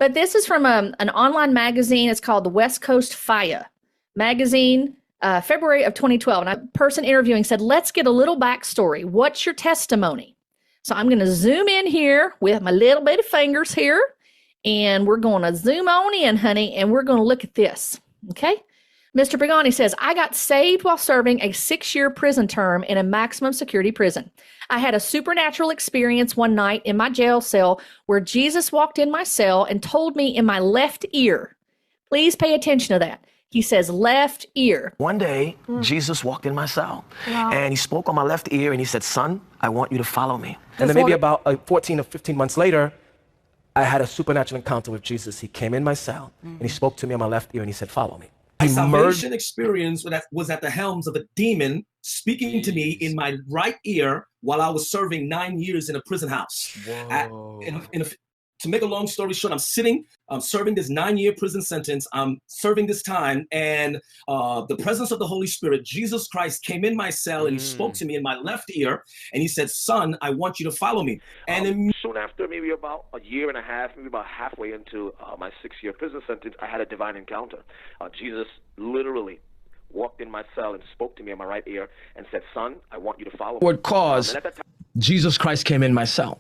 But this is from an online magazine. It's called the West Coast FIA magazine, February of 2012. And a person interviewing said, let's get a little backstory. What's your testimony? So I'm going to zoom in here with my little bit of fingers here. And we're going to zoom on in, honey, and we're going to look at this. Okay? Mr. Pagani says, I got saved while serving a 6-year prison term in a maximum security prison. I had a supernatural experience one night in my jail cell where Jesus walked in my cell and told me in my left ear, please pay attention to that. He says left ear. One day, Jesus walked in my cell and he spoke on my left ear and he said, son, I want you to follow me. And then maybe about 14 or 15 months later, I had a supernatural encounter with Jesus. He came in my cell and he spoke to me on my left ear and he said, follow me. My salvation experience was at the helms of a demon speaking to me in my right ear while I was serving 9 years in a prison house. To make a long story short, I'm serving this 9-year prison sentence. I'm serving this time, and the presence of the Holy Spirit, Jesus Christ, came in my cell and he spoke to me in my left ear and he said, son, I want you to follow me. And soon after, maybe about a year and a half, maybe about halfway into my 6-year prison sentence, I had a divine encounter. Jesus literally walked in my cell and spoke to me in my right ear and said, son, I want you to follow me. Word cause, Jesus Christ came in my cell.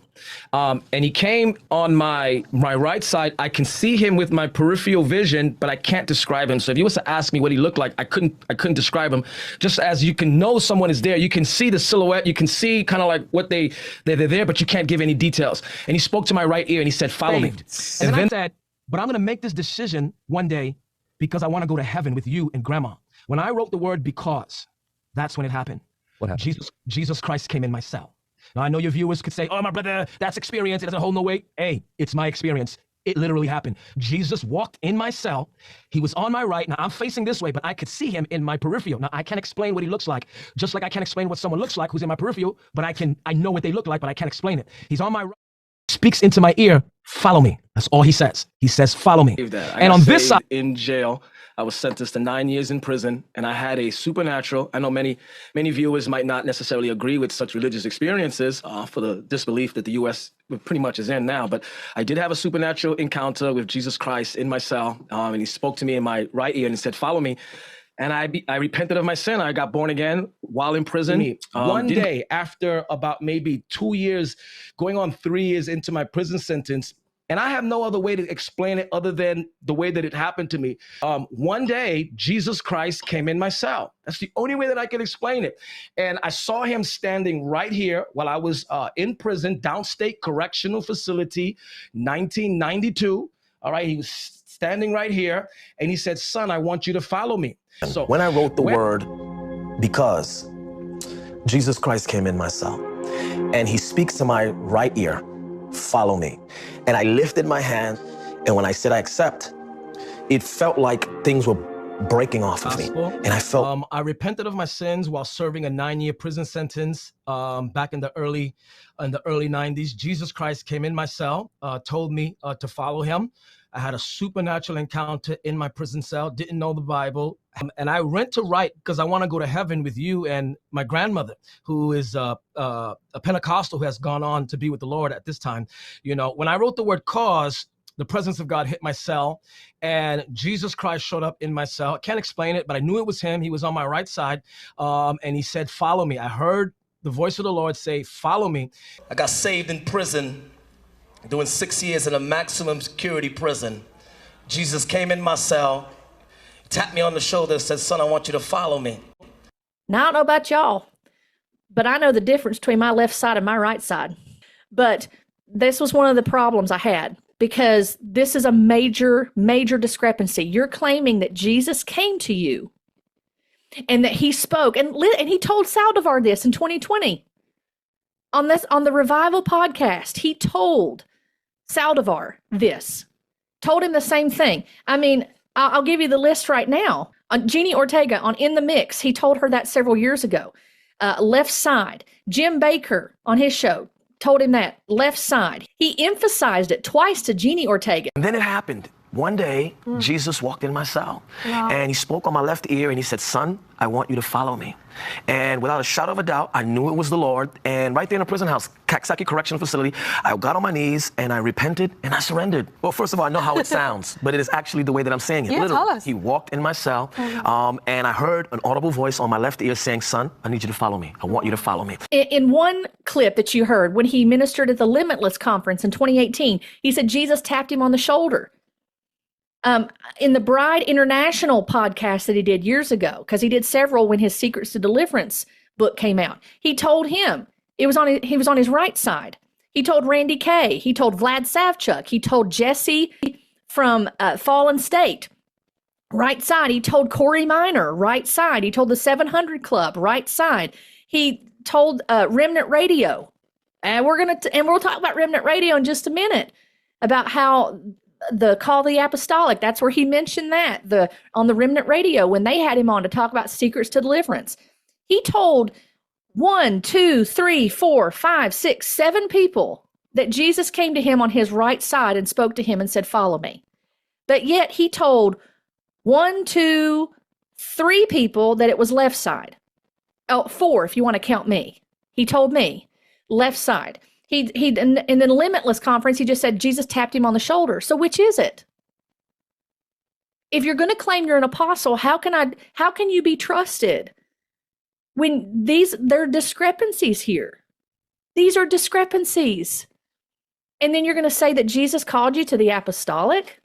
And he came on my right side. I can see him with my peripheral vision, but I can't describe him. So if you was to ask me what he looked like, I couldn't describe him. Just as you can know someone is there, you can see the silhouette, you can see kind of like what they're there, but you can't give any details. And he spoke to my right ear and he said, follow me. And then I said, but I'm going to make this decision one day because I want to go to heaven with you and grandma. When I wrote the word because, that's when it happened. What happened? Jesus Christ came in my cell. Now, I know your viewers could say, oh, my brother, that's experience. It doesn't hold no weight. Hey, it's my experience. It literally happened. Jesus walked in my cell. He was on my right. Now, I'm facing this way, but I could see him in my peripheral. Now, I can't explain what he looks like, just like I can't explain what someone looks like who's in my peripheral, but I know what they look like, but I can't explain it. He's on my right, speaks into my ear, follow me. That's all he says. He says, follow me. And on this side, in jail, I was sentenced to 9 years in prison, and I had a supernatural. I know many viewers might not necessarily agree with such religious experiences for the disbelief that the U.S. pretty much is in now, but I did have a supernatural encounter with Jesus Christ in my cell, and he spoke to me in my right ear and he said, follow me. And I repented of my sin. I got born again while in prison. One day after about maybe 2 years, going on 3 years into my prison sentence, and I have no other way to explain it other than the way that it happened to me. One day, Jesus Christ came in my cell. That's the only way that I can explain it. And I saw him standing right here while I was in prison, downstate correctional facility, 1992. All right, he was standing right here. And he said, son, I want you to follow me. So when I wrote the word because, Jesus Christ came in my cell and he speaks to my right ear, follow me. And I lifted my hand, and when I said I accept, it felt like things were breaking off of me. And I felt I repented of my sins while serving a 9-year prison sentence back in the early 90s. Jesus Christ came in my cell, told me to follow him. I had a supernatural encounter in my prison cell, didn't know the Bible. And I went to write because I want to go to heaven with you and my grandmother, who is a Pentecostal who has gone on to be with the Lord at this time. You know, when I wrote the word cause, the presence of God hit my cell and Jesus Christ showed up in my cell. I can't explain it, but I knew it was him. He was on my right side and he said, follow me. I heard the voice of the Lord say, follow me. I got saved in prison, doing 6 years in a maximum security prison. Jesus came in my cell, tapped me on the shoulder, said, son, I want you to follow me. Now, I don't know about y'all, but I know the difference between my left side and my right side. But this was one of the problems I had because this is a major, major discrepancy. You're claiming that Jesus came to you and that he spoke. And he told Saldivar this in 2020 on the Revival podcast. He told Saldivar this, told him the same thing. I mean, I'll give you the list right now. On Jeannie Ortega on In the Mix, he told her that several years ago. Left side. Jim Baker on his show told him that. Left side. He emphasized it twice to Jeannie Ortega. And then it happened. One day, Jesus walked in my cell, and he spoke on my left ear, and he said, son, I want you to follow me. And without a shadow of a doubt, I knew it was the Lord. And right there in the prison house, Kaksaki Correctional Facility, I got on my knees, and I repented, and I surrendered. Well, first of all, I know how it sounds, but it is actually the way that I'm saying it. Yeah, Literally, tell us. he walked in my cell, and I heard an audible voice on my left ear saying, son, I need you to follow me. I want you to follow me. In one clip that you heard, when he ministered at the Limitless Conference in 2018, he said Jesus tapped him on the shoulder. In the Bride International podcast that he did years ago, because he did several when his Secrets to Deliverance book came out, he told him he was on his right side. He told Randy Kay. He told Vlad Savchuk. He told Jesse from Fallen State, right side. He told Corey Minor, right side. He told the 700 Club, right side. He told Remnant Radio, and we'll talk about Remnant Radio in just a minute, about how the Call the Apostolic, that's where he mentioned that on the Remnant Radio when they had him on to talk about Secrets to Deliverance. He told 1, 2, 3, 4, 5, 6, 7 people that Jesus came to him on his right side and spoke to him and said, follow me. But yet he told 1, 2, 3 people that it was left side. Oh, 4 if you want to count me. He told me left side. In the Limitless Conference, he just said Jesus tapped him on the shoulder. So which is it? If you're going to claim you're an apostle, how can you be trusted when there are discrepancies here? These are discrepancies. And then you're going to say that Jesus called you to the apostolic?